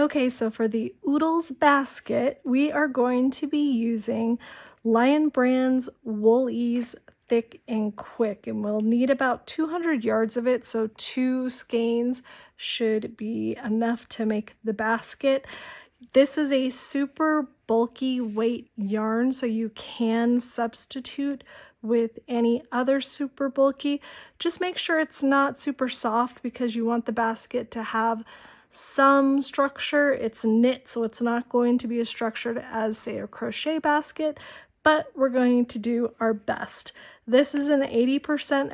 Okay, so for the Oodles basket, we are going to be using Lion Brand's Wool Ease Thick and Quick, and we'll need about 200 yards of it, so 2 skeins should be enough to make the basket. This is a super bulky weight yarn, so you can substitute with any other super bulky. Just make sure it's not super soft because you want the basket to have some structure. It's knit, so it's not going to be as structured as, say, a crochet basket, but we're going to do our best. This is an 80%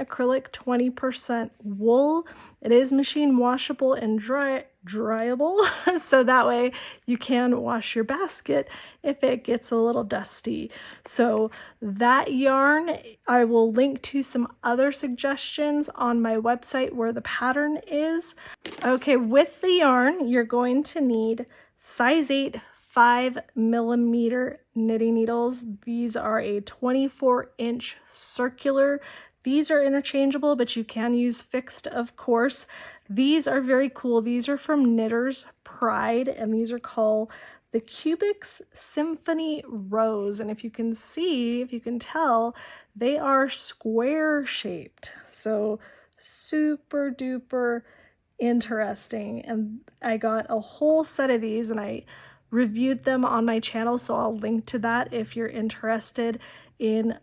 acrylic, 20% wool. It is machine washable and dryable, so that way you can wash your basket if it gets a little dusty. So that yarn, I will link to some other suggestions on my website where the pattern is. Okay, with the yarn, you're going to need size 8 5mm knitting needles. These are a 24-inch circular. These are interchangeable, but you can use fixed, of course. These are very cool. These are from Knitter's Pride, and these are called the Cubics Symphony Rose. And if you can see, if you can tell, they are square shaped. So super duper interesting. And I got a whole set of these, and I reviewed them on my channel, so I'll link to that if you're interested in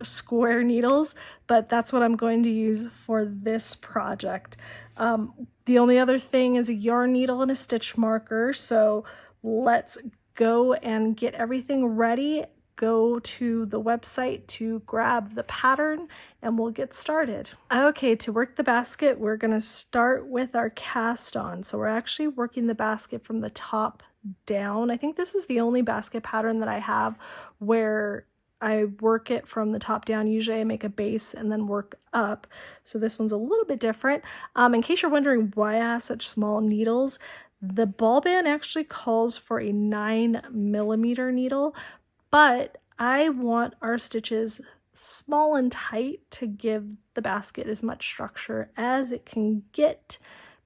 square needles, but that's what I'm going to use for this project. The only other thing is a yarn needle and a stitch marker, so let's go and get everything ready. Go to the website to grab the pattern and we'll get started. Okay, to work the basket, we're going to start with our cast on. So we're actually working the basket from the top down. I think this is the only basket pattern that I have where I work it from the top down. Usually I make a base and then work up. So this one's a little bit different. In case you're wondering why I have such small needles, the ball band actually calls for a 9mm needle, but I want our stitches small and tight to give the basket as much structure as it can get,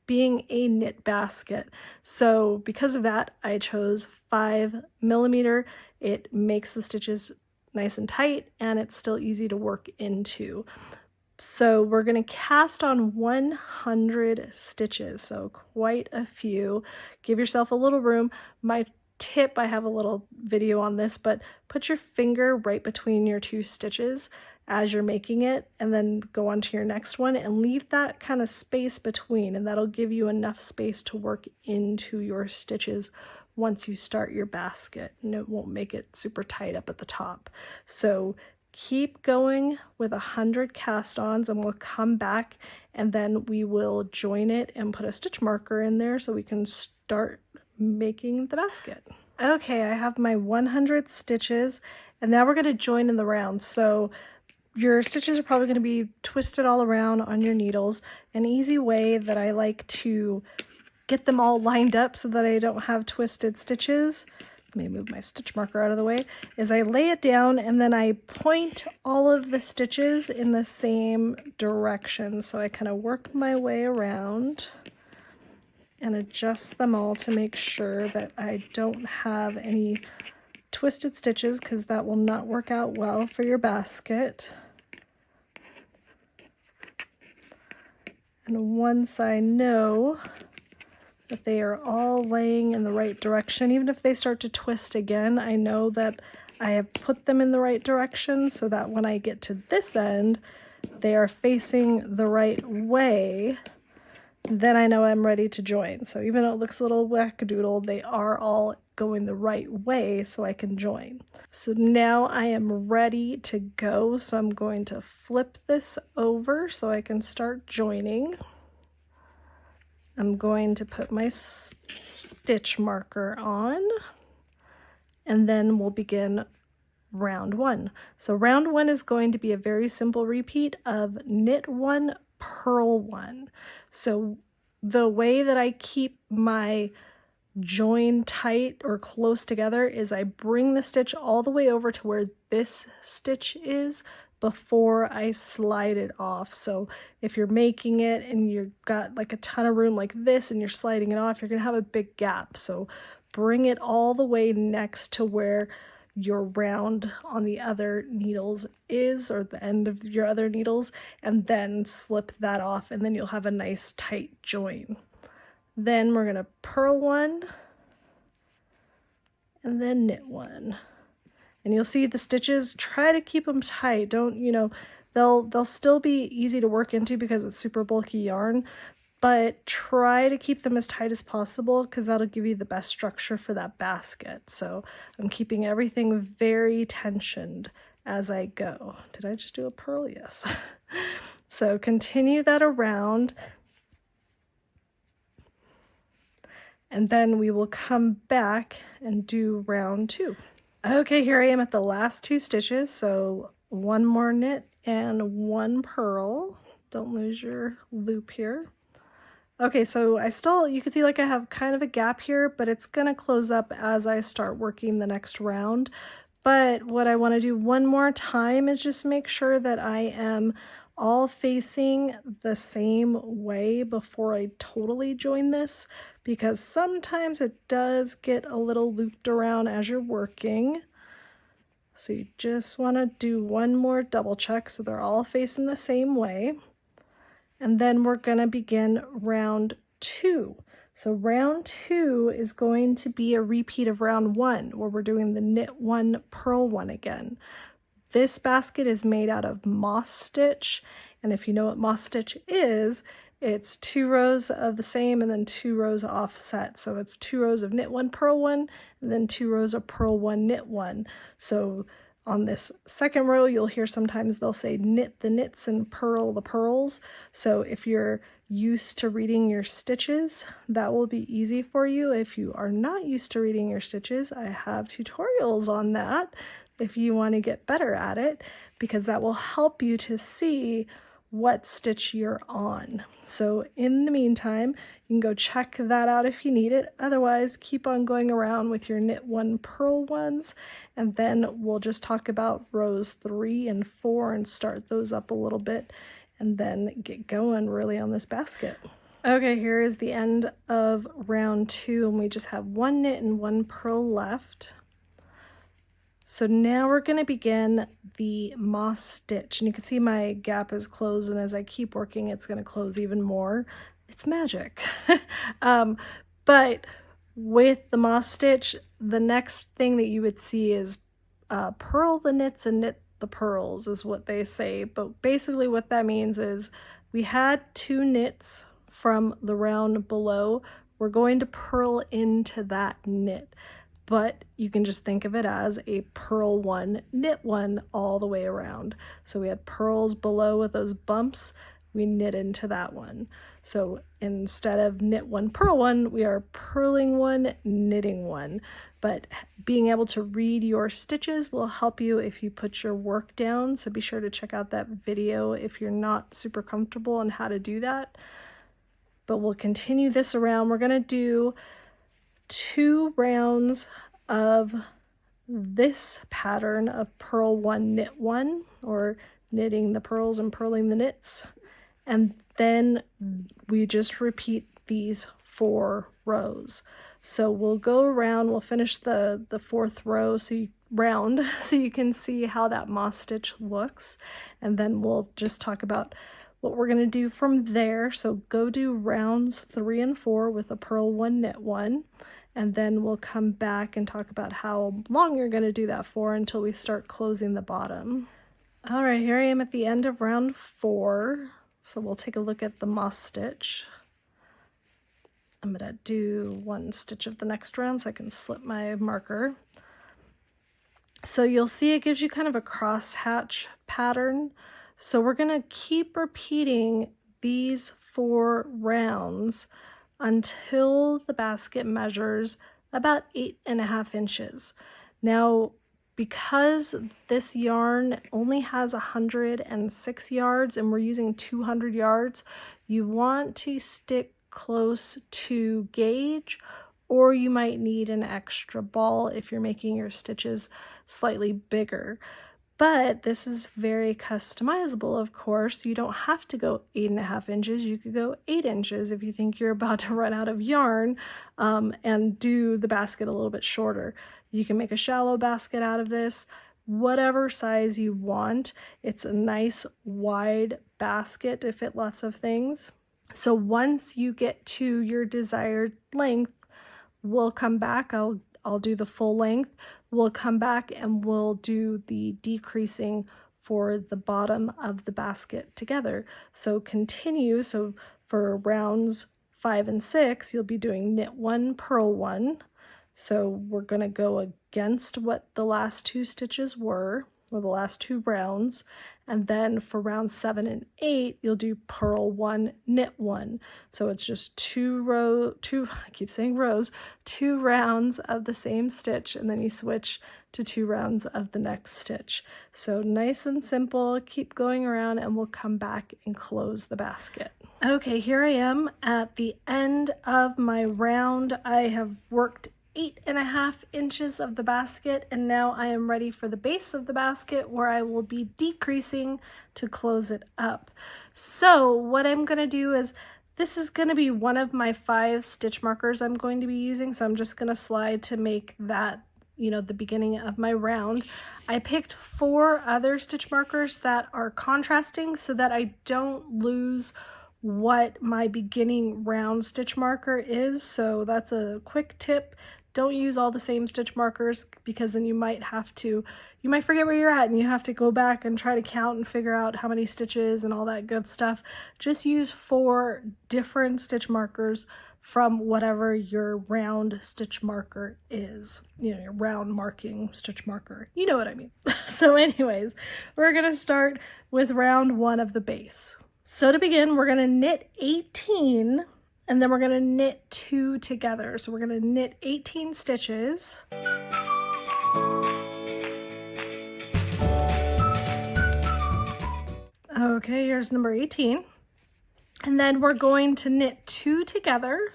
being a knit basket. So because of that, I chose 5mm. It makes the stitches nice and tight, and it's still easy to work into. So we're going to cast on 100 stitches, so quite a few. Give yourself a little room. My tip, I have a little video on this, but put your finger right between your 2 stitches as you're making it, and then go on to your next one and leave that kind of space between, and that'll give you enough space to work into your stitches once you start your basket, and it won't make it super tight up at the top. So keep going with 100 cast-ons, and we'll come back and then we will join it and put a stitch marker in there so we can start making the basket. Okay, I have my 100 stitches, and now we're going to join in the round. So your stitches are probably going to be twisted all around on your needles. An easy way that I like to get them all lined up so that I don't have twisted stitches, let me move my stitch marker out of the way, is I lay it down and then I point all of the stitches in the same direction. So I kind of work my way around and adjust them all to make sure that I don't have any twisted stitches, because that will not work out well for your basket. And once I know that they are all laying in the right direction, even if they start to twist again, I know that I have put them in the right direction so that when I get to this end, they are facing the right way. Then I know I'm ready to join. So even though it looks a little wackadoodle, they are all going the right way so I can join. So now I am ready to go. So I'm going to flip this over so I can start joining. I'm going to put my stitch marker on, and then we'll begin round 1. So round 1 is going to be a very simple repeat of knit 1, purl 1. So the way that I keep my join tight or close together is I bring the stitch all the way over to where this stitch is before I slide it off. So if you're making it and you've got like a ton of room like this and you're sliding it off, you're gonna have a big gap. So bring it all the way next to where your round on the other needles is, or the end of your other needles, and then slip that off, and then you'll have a nice tight join. Then we're gonna purl one and then knit one. And you'll see the stitches, try to keep them tight. Don't, you know, they'll still be easy to work into because it's super bulky yarn, but try to keep them as tight as possible because that'll give you the best structure for that basket. So I'm keeping everything very tensioned as I go. Did I just do a purl? Yes. So continue that around. And then we will come back and do round 2. Okay, here I am at the last 2 stitches. So one more knit and one purl. Don't lose your loop here. Okay, so you can see like I have kind of a gap here, but it's gonna close up as I start working the next round. But what I wanna do one more time is just make sure that I am all facing the same way before I totally join this, because sometimes it does get a little looped around as you're working. So you just want to do one more double check so they're all facing the same way. And then we're going to begin round 2. So round 2 is going to be a repeat of round 1, where we're doing the knit 1, purl 1 again. This basket is made out of moss stitch, and if you know what moss stitch is, it's 2 rows of the same and then 2 rows offset. So it's 2 rows of knit 1, purl 1, and then 2 rows of purl 1, knit 1. So on this second row, you'll hear sometimes they'll say knit the knits and purl the purls. So if you're used to reading your stitches, that will be easy for you. If you are not used to reading your stitches, I have tutorials on that if you want to get better at it, because that will help you to see what stitch you're on. So in the meantime, you can go check that out if you need it. Otherwise, keep on going around with your knit 1, purl 1s, and then we'll just talk about rows 3 and 4 and start those up a little bit and then get going really on this basket. Okay, here is the end of round 2, and we just have 1 knit and 1 purl left. So now we're going to begin the moss stitch, and you can see my gap is closed, and as I keep working it's going to close even more. It's magic. But with the moss stitch, the next thing that you would see is purl the knits and knit the purls is what they say. But basically what that means is we had 2 knits from the round below. We're going to purl into that knit. But you can just think of it as a purl 1, knit 1 all the way around. So we had purls below with those bumps, we knit into that one. So instead of knit 1, purl 1, we are purling 1, knitting 1. But being able to read your stitches will help you if you put your work down. So be sure to check out that video if you're not super comfortable on how to do that. But we'll continue this around. We're gonna do 2 rounds of this pattern of purl 1, knit 1, or knitting the purls and purling the knits, and then we just repeat these 4 rows. So we'll go around, we'll finish the 4th row so you can see how that moss stitch looks, and then we'll just talk about what we're going to do from there. So go do rounds 3 and 4 with a purl 1, knit 1, and then we'll come back and talk about how long you're going to do that for until we start closing the bottom. All right, here I am at the end of round 4. So we'll take a look at the moss stitch. I'm going to do 1 stitch of the next round so I can slip my marker. So you'll see it gives you kind of a crosshatch pattern. So we're going to keep repeating these 4 rounds until the basket measures about 8.5 inches. Now, because this yarn only has 106 yards and we're using 200 yards, you want to stick close to gauge, or you might need an extra ball if you're making your stitches slightly bigger. But this is very customizable, of course. You don't have to go 8.5 inches. You could go 8 inches if you think you're about to run out of yarn, and do the basket a little bit shorter. You can make a shallow basket out of this, whatever size you want. It's a nice wide basket to fit lots of things. So once you get to your desired length, we'll come back. I'll do the full length. We'll come back and we'll do the decreasing for the bottom of the basket together. So continue. So for rounds 5 and 6, you'll be doing knit 1, purl 1. So we're going to go against what the last 2 stitches were, or the last 2 rounds. And then for rounds 7 and 8, you'll do purl 1, knit 1. So it's just 2 rounds of the same stitch, and then you switch to 2 rounds of the next stitch. So nice and simple. Keep going around and we'll come back and close the basket. Okay, here I am at the end of my round. I have worked 8.5 inches of the basket, and now I am ready for the base of the basket where I will be decreasing to close it up. So what I'm going to do is, this is going to be one of my 5 stitch markers I'm going to be using, so I'm just going to slide to make that, the beginning of my round. I picked 4 other stitch markers that are contrasting so that I don't lose what my beginning round stitch marker is. So that's a quick tip. Don't use all the same stitch markers, because then you might forget where you're at and you have to go back and try to count and figure out how many stitches and all that good stuff. Just use 4 different stitch markers from whatever your round stitch marker is. Your round marking stitch marker. You know what I mean. So anyways, we're going to start with round 1 of the base. So to begin, we're going to knit 18, and then we're going to knit 2 together. So we're going to knit 18 stitches. Okay, here's number 18. And then we're going to knit 2 together.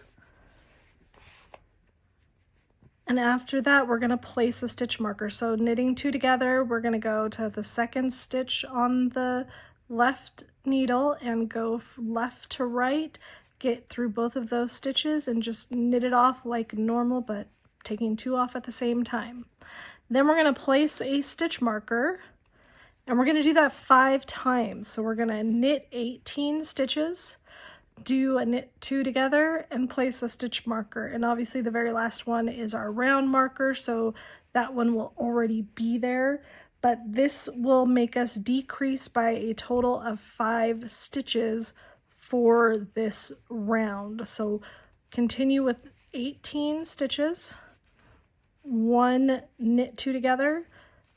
And after that, we're going to place a stitch marker. So knitting 2 together, we're going to go to the second stitch on the left needle and go left to right, get through both of those stitches and just knit it off like normal, but taking 2 off at the same time. Then we're going to place a stitch marker, and we're going to do that 5 times. So we're going to knit 18 stitches, do a knit 2 together, and place a stitch marker. And obviously the very last one is our round marker, so that one will already be there. But this will make us decrease by a total of 5 stitches for this round. So continue with 18 stitches, 1 knit 2 together,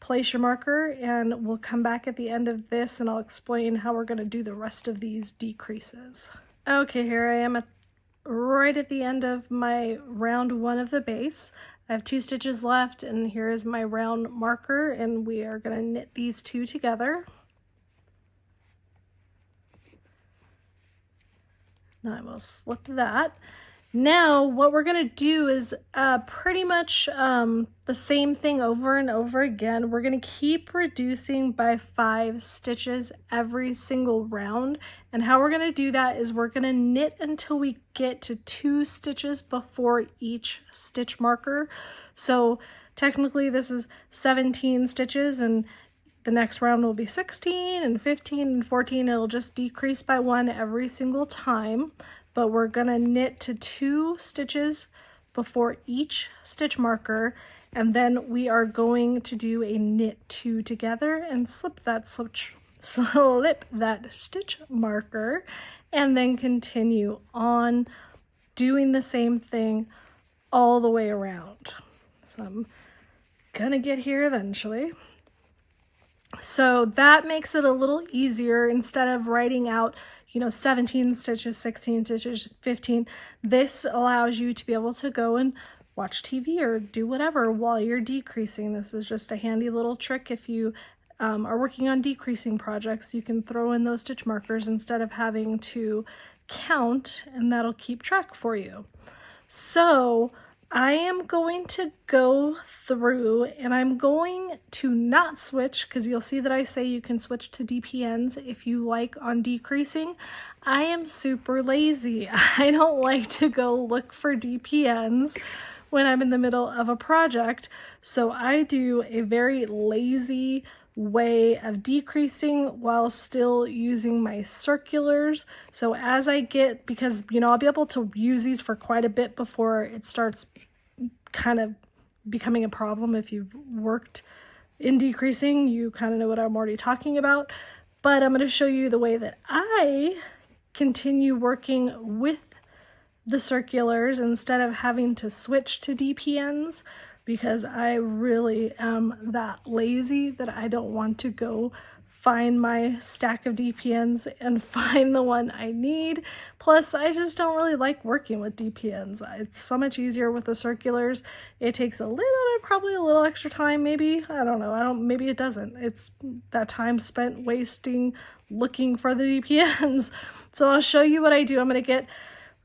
place your marker, and we'll come back at the end of this and I'll explain how we're going to do the rest of these decreases. Okay, here I am right at the end of my round 1 of the base. I have 2 stitches left, and here is my round marker, and we are going to knit these 2 together. Now I will slip that. Now what we're going to do is pretty much the same thing over and over again. We're going to keep reducing by 5 stitches every single round. And how we're going to do that is we're going to knit until we get to 2 stitches before each stitch marker. So technically this is 17 stitches, and the next round will be 16 and 15 and 14. It'll just decrease by 1 every single time. But we're going to knit to 2 stitches before each stitch marker, and then we are going to do a knit 2 together and slip that stitch marker, and then continue on doing the same thing all the way around. So I'm gonna get here eventually. So that makes it a little easier. Instead of writing out 17 stitches, 16 stitches, 15. This allows you to be able to go and watch TV or do whatever while you're decreasing. This is just a handy little trick. If you are working on decreasing projects, you can throw in those stitch markers instead of having to count, and that'll keep track for you. So I am going to go through and I'm going to not switch, because you'll see that I say you can switch to DPNs if you like on decreasing. I am super lazy. I don't like to go look for DPNs when I'm in the middle of a project. So I do a very lazy way of decreasing while still using my circulars. So as I get, because I'll be able to use these for quite a bit before it starts kind of becoming a problem. If you've worked in decreasing, you kind of know what I'm already talking about. But I'm going to show you the way that I continue working with the circulars instead of having to switch to DPNs, because I really am that lazy that I don't want to go find my stack of DPNs and find the one I need. Plus, I just don't really like working with DPNs. It's so much easier with the circulars. It takes probably a little extra time, maybe. I don't know. Maybe it doesn't. It's that time spent wasting looking for the DPNs. So I'll show you what I do. I'm going to get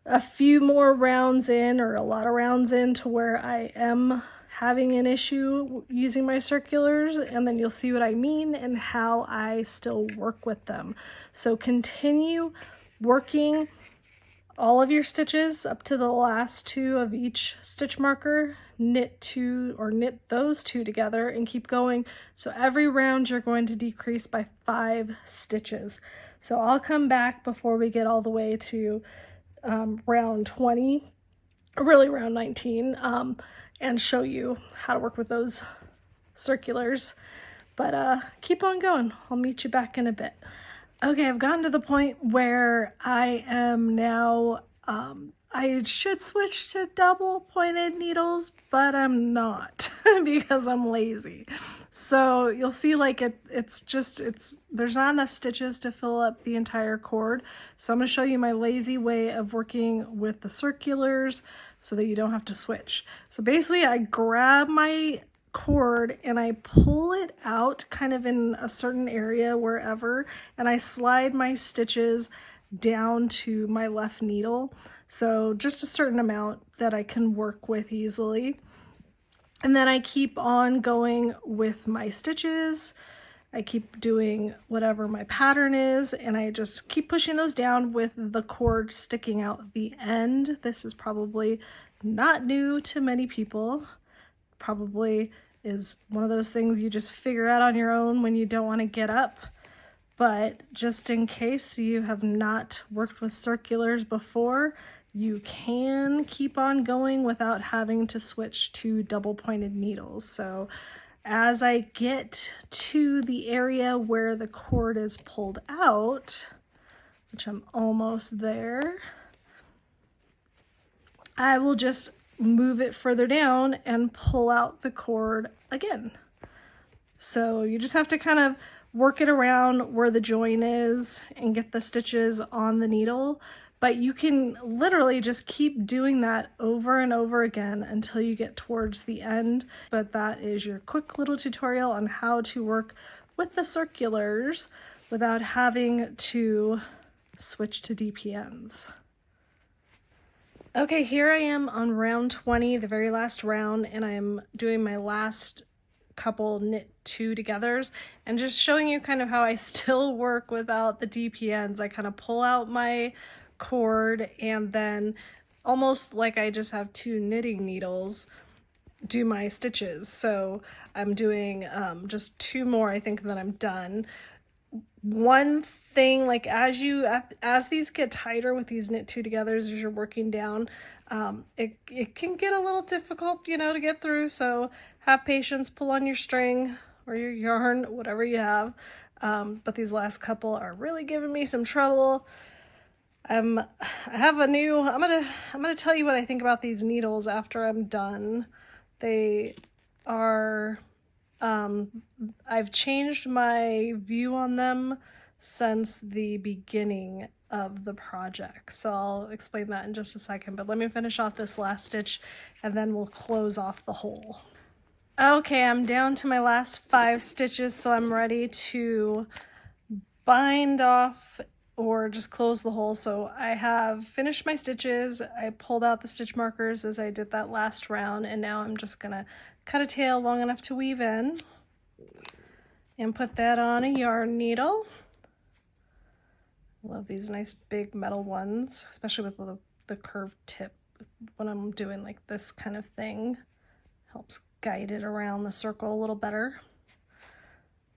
a few more rounds in, or a lot of rounds in, to where I am having an issue using my circulars, and then you'll see what I mean and how I still work with them. So continue working all of your stitches up to the last two of each stitch marker, knit those two together and keep going. So every round you're going to decrease by 5 stitches. So I'll come back before we get all the way to round 20, or really round 19, and show you how to work with those circulars. But keep on going. I'll meet you back in a bit. Okay, I've gotten to the point where I am now, I should switch to double pointed needles, but I'm not because I'm lazy. So you'll see there's not enough stitches to fill up the entire cord. So I'm going to show you my lazy way of working with the circulars so that you don't have to switch. So basically I grab my cord and I pull it out kind of in a certain area wherever, and I slide my stitches down to my left needle. So just a certain amount that I can work with easily. And then I keep on going with my stitches. I keep doing whatever my pattern is, and I just keep pushing those down with the cord sticking out the end. This is probably not new to many people. Probably is one of those things you just figure out on your own when you don't want to get up. But just in case you have not worked with circulars before, you can keep on going without having to switch to double pointed needles. So as I get to the area where the cord is pulled out, which I'm almost there, I will just move it further down and pull out the cord again. So you just have to kind of work it around where the join is and get the stitches on the needle. But you can literally just keep doing that over and over again until you get towards the end. But that is your quick little tutorial on how to work with the circulars without having to switch to DPNs. Okay, here I am on round 20, the very last round, and I'm doing my last couple knit 2 togethers and just showing you kind of how I still work without the DPNs. I kind of pull out my cord and then, almost like I just have 2 knitting needles, do my stitches. So I'm doing just 2 more, I think, and then I'm done. One thing, like as these get tighter with these knit 2 togethers, as you're working down, it can get a little difficult, to get through. So have patience, pull on your string or your yarn, whatever you have. But these last couple are really giving me some trouble. I'm gonna tell you what I think about these needles after I'm done. They are, I've changed my view on them since the beginning of the project. So I'll explain that in just a second, but let me finish off this last stitch and then we'll close off the hole. Okay, I'm down to my last 5 stitches, so I'm ready to bind off or just close the hole. So I have finished my stitches. I pulled out the stitch markers as I did that last round, and now I'm just gonna cut a tail long enough to weave in and put that on a yarn needle. Love these nice big metal ones, especially with the curved tip when I'm doing like this kind of thing. Helps guide it around the circle a little better.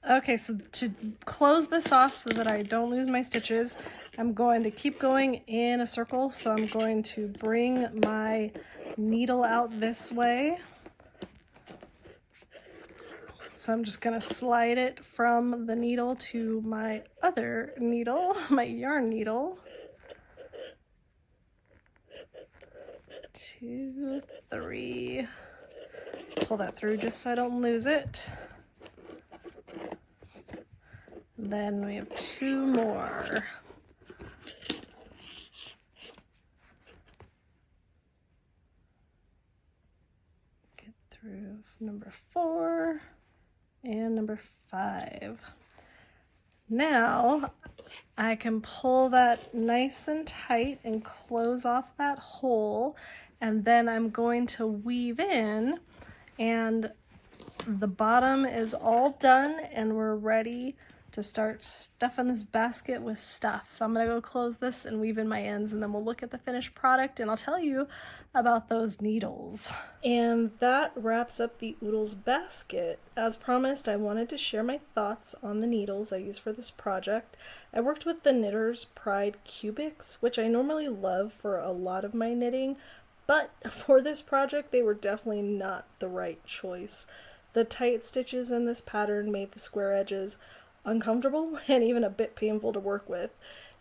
Okay, so to close this off so that I don't lose my stitches, I'm going to keep going in a circle. So I'm going to bring my needle out this way. So I'm just going to slide it from the needle to my other needle, my yarn needle. 2, 3. Pull that through just so I don't lose it. Then we have 2 more. Get through number 4 and number 5. Now I can pull that nice and tight and close off that hole, and then I'm going to weave in, and the bottom is all done and we're ready to start stuffing this basket with stuff. So I'm gonna go close this and weave in my ends, and then we'll look at the finished product and I'll tell you about those needles. And that wraps up the Oodles basket. As promised, I wanted to share my thoughts on the needles I use for this project. I worked with the Knitter's Pride Cubics, which I normally love for a lot of my knitting, but for this project they were definitely not the right choice. The tight stitches in this pattern made the square edges uncomfortable and even a bit painful to work with.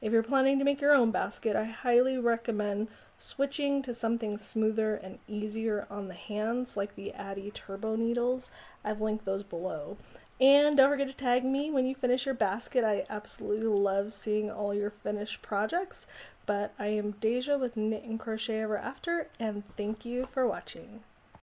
If you're planning to make your own basket, I highly recommend switching to something smoother and easier on the hands, like the Addi Turbo needles. I've linked those below. And don't forget to tag me when you finish your basket. I absolutely love seeing all your finished projects. But I am Deja with Knit and Crochet Ever After, and thank you for watching.